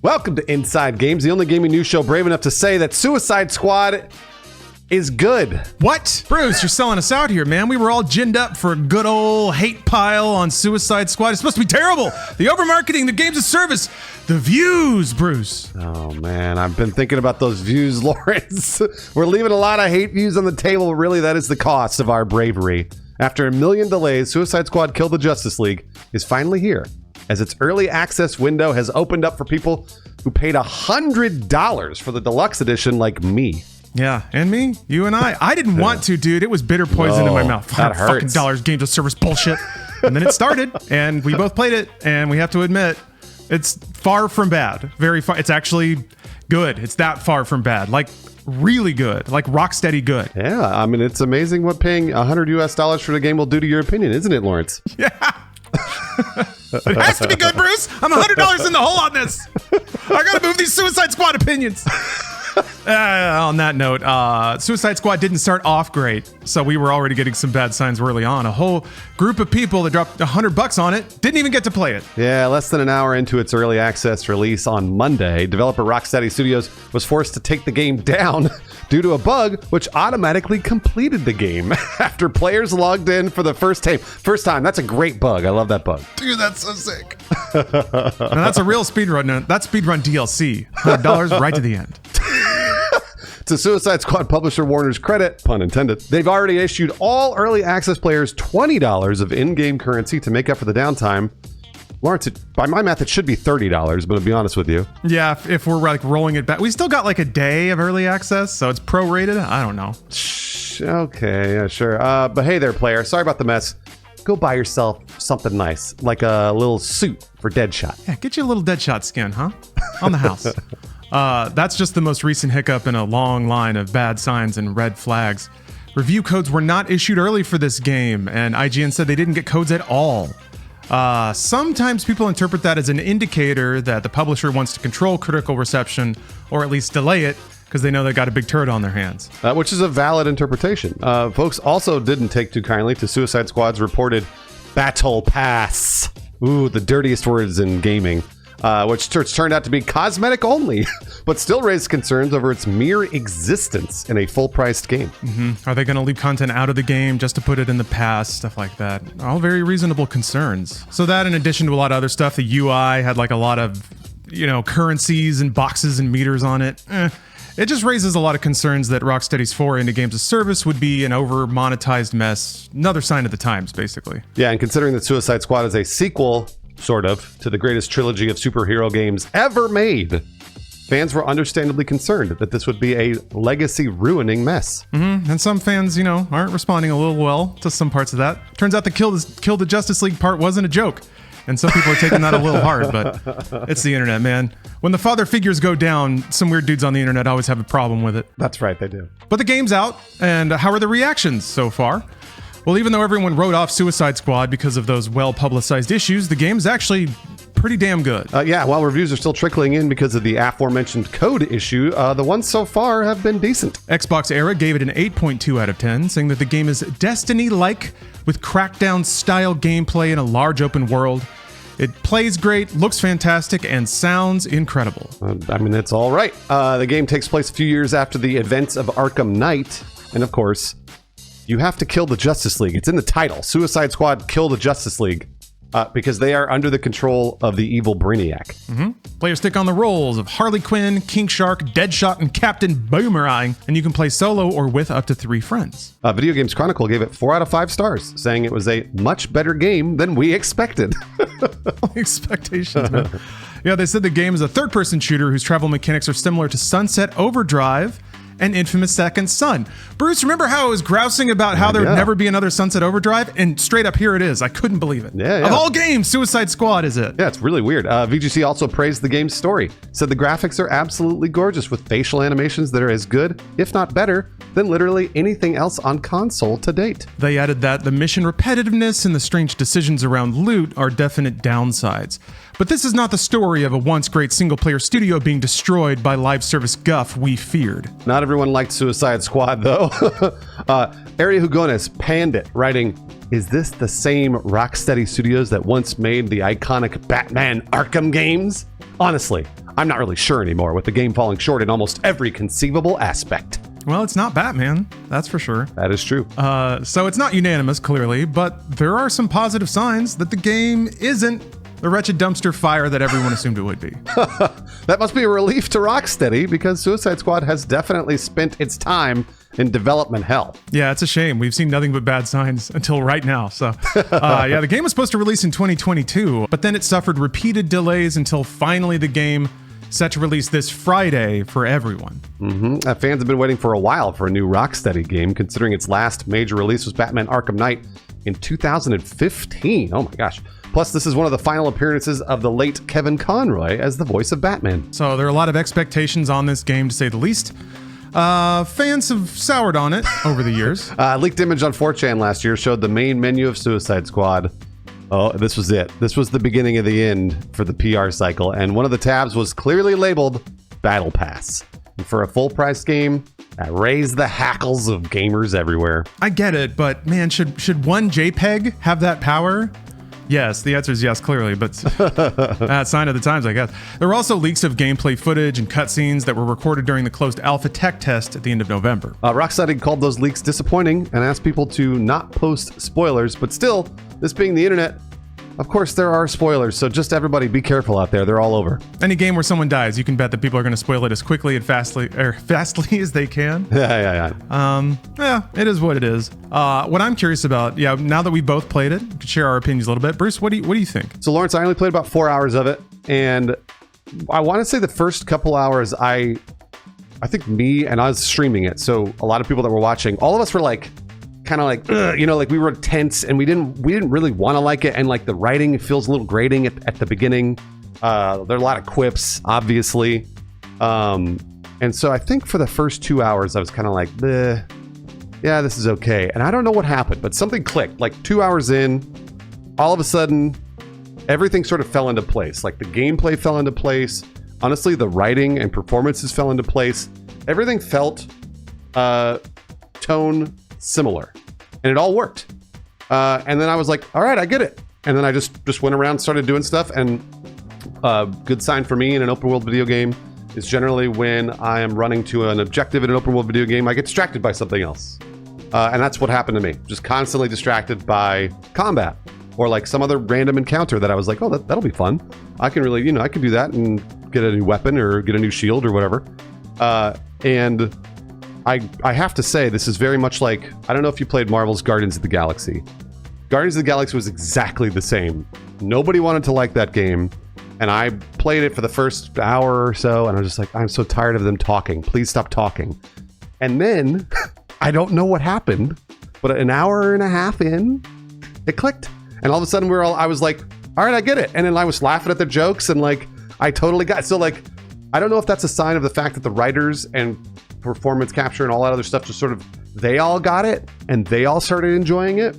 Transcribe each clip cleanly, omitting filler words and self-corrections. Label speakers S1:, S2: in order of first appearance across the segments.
S1: Welcome to Inside Games, the only gaming news show brave enough to say that Suicide Squad is good.
S2: What? Bruce, you're selling us out here, man. We were all ginned up for a good old hate pile on Suicide Squad. It's supposed to be terrible. The over-marketing, the games of service, the views, Bruce.
S1: Oh, man, I've been thinking about those views, Lawrence. We're leaving a lot of hate views on the table. Really, that is the cost of our bravery. After a million delays, Suicide Squad Kill the Justice League is finally here, as its early access window has opened up for people who paid $100 for the deluxe edition like me.
S2: Yeah, and me, you and I. I didn't want to, dude. It was bitter poison in my mouth.
S1: That hurts.
S2: $100 games of service bullshit. And then it started, and we both played it, and we have to admit, it's far from bad. Very far. It's actually good. It's that far from bad. Like, really good. Like, rock steady good.
S1: Yeah, I mean, it's amazing what paying $100 for the game will do to your opinion, isn't it, Lawrence?
S2: Yeah. It has to be good, Bruce. I'm $100 in the hole on this. I gotta move these Suicide Squad opinions. On that note, Suicide Squad didn't start off great, so we were already getting some bad signs early on. A whole group of people that dropped $100 on it didn't even get to play it.
S1: Yeah, less than an hour into its early access release on Monday, developer Rocksteady Studios was forced to take the game down due to a bug which automatically completed the game after players logged in for the first time. That's a great bug. I love that bug.
S2: Dude, that's so sick. Now, that's a real speedrun. That's speedrun DLC. $100 right to the end.
S1: To Suicide Squad publisher Warner's credit, pun intended, they've already issued all early access players $20 of in-game currency to make up for the downtime. Lawrence, by my math, it should be $30, but to be honest with you.
S2: Yeah, if we're like rolling it back. We still got like a day of early access, so it's prorated. I don't know.
S1: Okay, yeah, sure. But hey there, player. Sorry about the mess. Go buy yourself something nice, like a little suit for Deadshot.
S2: Yeah, get you a little Deadshot skin, huh? On the house. That's just the most recent hiccup in a long line of bad signs and red flags. Review codes were not issued early for this game, and IGN said they didn't get codes at all. Sometimes people interpret that as an indicator that the publisher wants to control critical reception, or at least delay it, because they know they got a big turd on their hands.
S1: Which is a valid interpretation. Folks also didn't take too kindly to Suicide Squad's reported Battle Pass. Ooh, the dirtiest words in gaming. Which turned out to be cosmetic only, but still raised concerns over its mere existence in a full-priced game.
S2: Mm-hmm. Are they going to leave content out of the game just to put it in the past? Stuff like that. All very reasonable concerns. So that, in addition to a lot of other stuff, the UI had like a lot of, currencies and boxes and meters on it. It just raises a lot of concerns that Rocksteady's foray into games of service would be an over-monetized mess. Another sign of the times, basically.
S1: Yeah, and considering that Suicide Squad is a sequel, sort of, to the greatest trilogy of superhero games ever made, fans were understandably concerned that this would be a legacy-ruining mess.
S2: Mm-hmm. And some fans, aren't responding a little well to some parts of that. Turns out the Kill the Justice League part wasn't a joke. And some people are taking that a little hard, but it's the internet, man. When the father figures go down, some weird dudes on the internet always have a problem with it.
S1: That's right, they do.
S2: But the game's out, and how are the reactions so far? Well, even though everyone wrote off Suicide Squad because of those well-publicized issues, the game's actually pretty damn good.
S1: Yeah, while reviews are still trickling in because of the aforementioned code issue, the ones so far have been decent.
S2: Xbox Era gave it an 8.2 out of 10, saying that the game is Destiny-like with Crackdown-style gameplay in a large open world. It plays great, looks fantastic, and sounds incredible.
S1: It's all right. The game takes place a few years after the events of Arkham Knight, and of course, you have to kill the Justice League. It's in the title. Suicide Squad Kill the Justice League. Because they are under the control of the evil Brainiac.
S2: Mm-hmm. Players take on the roles of Harley Quinn, King Shark, Deadshot, and Captain Boomerang, and you can play solo or with up to 3 friends.
S1: Video Games Chronicle gave it 4 out of 5 stars, saying it was a much better game than we expected.
S2: Expectations, man. Yeah, they said the game is a third-person shooter whose travel mechanics are similar to Sunset Overdrive and Infamous Second Son. Bruce, remember how I was grousing about how there would never be another Sunset Overdrive? And straight up, here it is. I couldn't believe it.
S1: Yeah.
S2: Of all games, Suicide Squad is it.
S1: Yeah, it's really weird. VGC also praised the game's story. Said the graphics are absolutely gorgeous with facial animations that are as good, if not better, than literally anything else on console to date.
S2: They added that the mission repetitiveness and the strange decisions around loot are definite downsides. But this is not the story of a once great single-player studio being destroyed by live service guff we feared.
S1: Not everyone liked Suicide Squad, though. Ari Hugones panned it, writing, "Is this the same Rocksteady Studios that once made the iconic Batman Arkham games? Honestly, I'm not really sure anymore, with the game falling short in almost every conceivable aspect.
S2: Well, it's not Batman, that's for sure.
S1: That is true.
S2: So it's not unanimous, clearly, but there are some positive signs that the game isn't the wretched dumpster fire that everyone assumed it would be.
S1: That must be a relief to Rocksteady, because Suicide Squad has definitely spent its time in development hell.
S2: Yeah, it's a shame. We've seen nothing but bad signs until right now. So, yeah, the game was supposed to release in 2022, but then it suffered repeated delays until finally the game set to release this Friday for everyone.
S1: Fans have been waiting for a while for a new Rocksteady game, considering its last major release was Batman Arkham Knight in 2015. Oh my gosh. Plus, this is one of the final appearances of the late Kevin Conroy as the voice of Batman.
S2: So there are a lot of expectations on this game, to say the least. Fans have soured on it over the years.
S1: A leaked image on 4chan last year showed the main menu of Suicide Squad. Oh, this was it. This was the beginning of the end for the PR cycle, and one of the tabs was clearly labeled Battle Pass. And for a full-price game, that raised the hackles of gamers everywhere.
S2: I get it, but man, should one JPEG have that power? Yes, the answer is yes, clearly, but sign of the times, I guess. There were also leaks of gameplay footage and cutscenes that were recorded during the closed alpha tech test at the end of November.
S1: Rocksteady called those leaks disappointing and asked people to not post spoilers, but still, this being the internet, of course there are spoilers, so just everybody be careful out there. They're all over.
S2: Any game where someone dies, you can bet that people are going to spoil it as quickly and fastly as they can.
S1: Yeah.
S2: It is what it is. What I'm curious about, now that we both played it, we could share our opinions a little bit. Bruce, what do you think?
S1: So Lawrence, I only played about 4 hours of it, and I want to say the first couple hours, I think me and I was streaming it, so a lot of people that were watching, all of us were like, kind of like, like we were tense, and we didn't really want to like it, and like the writing feels a little grating at the beginning. There are a lot of quips, obviously, and so I think for the first 2 hours I was kind of like, yeah, this is okay, and I don't know what happened, but something clicked. Like 2 hours in, all of a sudden everything sort of fell into place. Like the gameplay fell into place. Honestly, the writing and performances fell into place. Everything felt tone similar, and it all worked. And then I was like, all right, I get it. And then I just went around, started doing stuff. And a good sign for me in an open world video game is generally when I am running to an objective in an open world video game, I get distracted by something else. And that's what happened to me. Just constantly distracted by combat or like some other random encounter that I was like, oh, that'll be fun. I can really, I can do that and get a new weapon or get a new shield or whatever. And I have to say, this is very much like, I don't know if you played Marvel's Guardians of the Galaxy. Guardians of the Galaxy was exactly the same. Nobody wanted to like that game, and I played it for the first hour or so, and I was just like, I'm so tired of them talking. Please stop talking. And then, I don't know what happened, but an hour and a half in, it clicked. And all of a sudden, I was like, all right, I get it. And then I was laughing at the jokes, and like, I totally got it. So like, I don't know if that's a sign of the fact that the writers and performance capture and all that other stuff just sort of, they all got it and they all started enjoying it,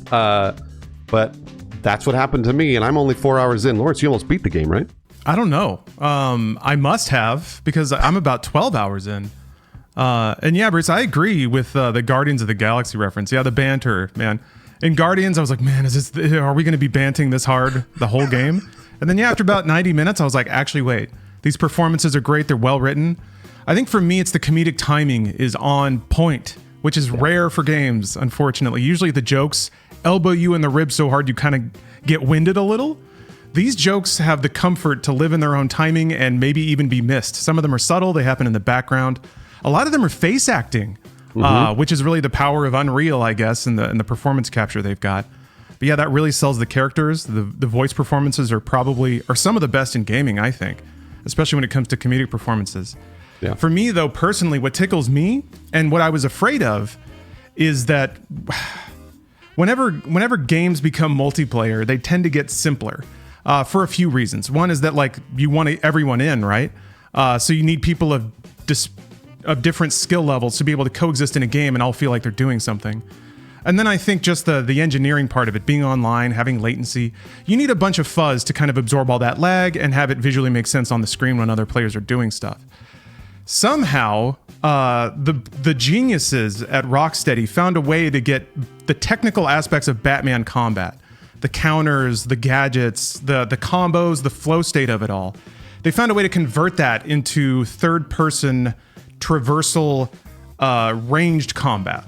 S1: but that's what happened to me, and I'm only 4 hours in. Lawrence, you almost beat the game, right?
S2: I don't know. I must have, because I'm about 12 hours in. And yeah, Bruce, I agree with the Guardians of the Galaxy reference. Yeah, the banter, man. In Guardians, I was like, man, are we going to be banting this hard the whole game? And then after about 90 minutes, I was like, actually, wait, these performances are great. They're well written. I think for me, it's the comedic timing is on point, which is rare for games, unfortunately. Usually the jokes elbow you in the ribs so hard you kind of get winded a little. These jokes have the comfort to live in their own timing and maybe even be missed. Some of them are subtle. They happen in the background. A lot of them are face acting, which is really the power of Unreal, I guess, and the performance capture they've got. But yeah, that really sells the characters. The voice performances are some of the best in gaming, I think, especially when it comes to comedic performances.
S1: Yeah.
S2: For me, though, personally, what tickles me and what I was afraid of is that whenever games become multiplayer, they tend to get simpler for a few reasons. One is that like you want everyone in, right? So you need people of different skill levels to be able to coexist in a game and all feel like they're doing something. And then I think just the engineering part of it, being online, having latency, you need a bunch of fuzz to kind of absorb all that lag and have it visually make sense on the screen when other players are doing stuff. Somehow, the geniuses at Rocksteady found a way to get the technical aspects of Batman combat, the counters, the gadgets, the combos, the flow state of it all, they found a way to convert that into third-person traversal ranged combat.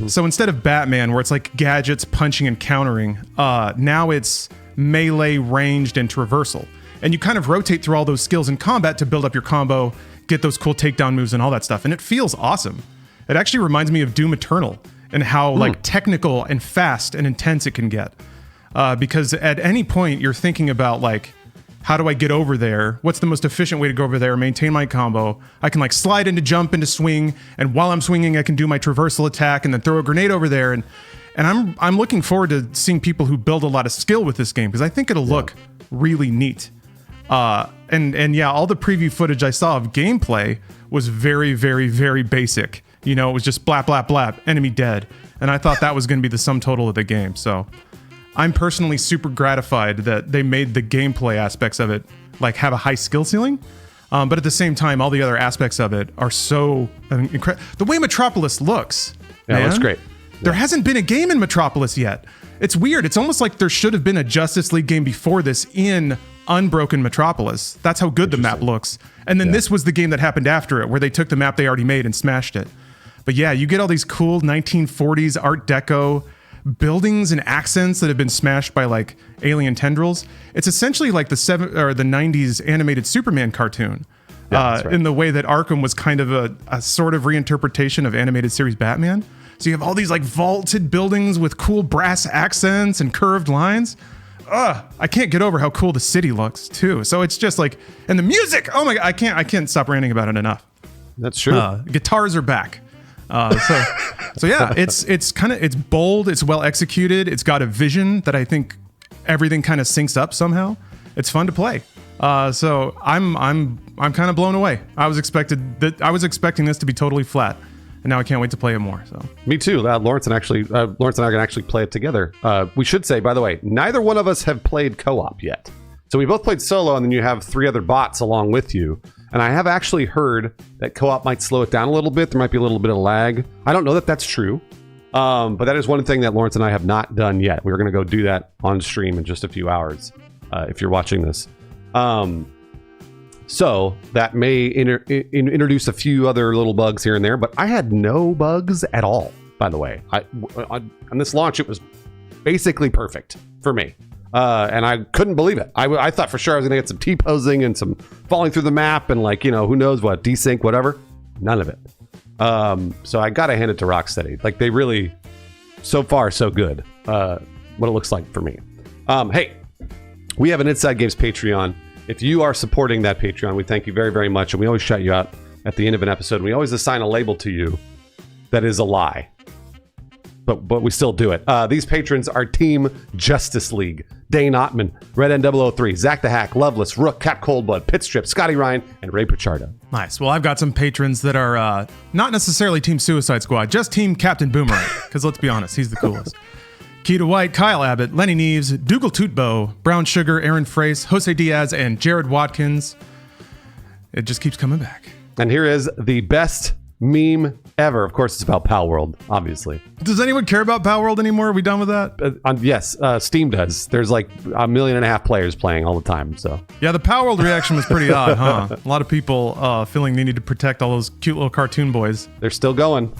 S2: So instead of Batman, where it's like gadgets, punching, and countering, now it's melee, ranged, and traversal. And you kind of rotate through all those skills in combat to build up your combo, get those cool takedown moves and all that stuff. And it feels awesome. It actually reminds me of Doom Eternal and how like technical and fast and intense it can get. Because at any point you're thinking about like, how do I get over there? What's the most efficient way to go over there, maintain my combo? I can like slide into jump into swing, and while I'm swinging, I can do my traversal attack and then throw a grenade over there. And I'm looking forward to seeing people who build a lot of skill with this game, because I think it'll look really neat. And yeah, all the preview footage I saw of gameplay was very, very, very basic. You know, it was just blap, blap, blap, enemy dead. And I thought that was going to be the sum total of the game. So I'm personally super gratified that they made the gameplay aspects of it like have a high skill ceiling. But at the same time, all the other aspects of it are so incredible. The way Metropolis looks,
S1: Yeah,
S2: man,
S1: it looks great.
S2: There hasn't been a game in Metropolis yet. It's weird. It's almost like there should have been a Justice League game before this in Unbroken Metropolis. That's how good the map looks. And then this was the game that happened after it, where they took the map they already made and smashed it. But yeah, you get all these cool 1940s Art Deco buildings and accents that have been smashed by like alien tendrils. It's essentially like the 90s animated Superman cartoon.
S1: That's right.
S2: In the way that Arkham was kind of a sort of reinterpretation of animated series Batman. So you have all these like vaulted buildings with cool brass accents and curved lines. I can't get over how cool the city looks too. So it's just like, and the music, oh my God, I can't stop ranting about it enough.
S1: That's true.
S2: Guitars are back. So yeah, it's bold, it's well executed, it's got a vision that I think everything kind of syncs up somehow. It's fun to play. So I'm kind of blown away. I was expecting this to be totally flat, and now I can't wait to play it more. So
S1: Me too. Lawrence and I can actually play it together. We should say, by the way, neither one of us have played co-op yet. So we both played solo, and then you have 3 other bots along with you. And I have actually heard that co-op might slow it down a little bit. There might be a little bit of lag. I don't know that that's true. But that is one thing that Lawrence and I have not done yet. We're going to go do that on stream in just a few hours, if you're watching this. So that may introduce a few other little bugs here and there, but I had no bugs at all, by the way. On this launch, it was basically perfect for me. And I couldn't believe it. I thought for sure I was going to get some T-posing and some falling through the map and like, you know, who knows what, desync, whatever. None of it. So I got to hand it to Rocksteady. Like they really, so far, so good. What it looks like for me. Hey, we have an Inside Games Patreon. If you are supporting that Patreon, we thank you very, very much. And we always shout you out at the end of an episode. We always assign a label to you that is a lie. But we still do it. These patrons are Team Justice League. Dane Ottman, Red N003, Zach the Hack, Loveless, Rook, Cap Coldblood, Pitstrip, Scotty Ryan, and Ray Pichardo.
S2: nice. Well, I've got some patrons that are not necessarily Team Suicide Squad, just Team Captain Boomerang. Because let's be honest, he's the coolest. Keita White, Kyle Abbott, Lenny Neves, Dougal Tootbo, Brown Sugar, Aaron Frace, Jose Diaz, and Jared Watkins. It just keeps coming back.
S1: And here is the best meme ever. Of course, it's about Pal World, obviously.
S2: Does anyone care about Pal World anymore? Are we done with that?
S1: Yes, Steam does. There's like 1.5 million players playing all the time. So
S2: Yeah, the Pal World reaction was pretty odd, huh? A lot of people feeling they need to protect all those cute little cartoon boys.
S1: they're still going.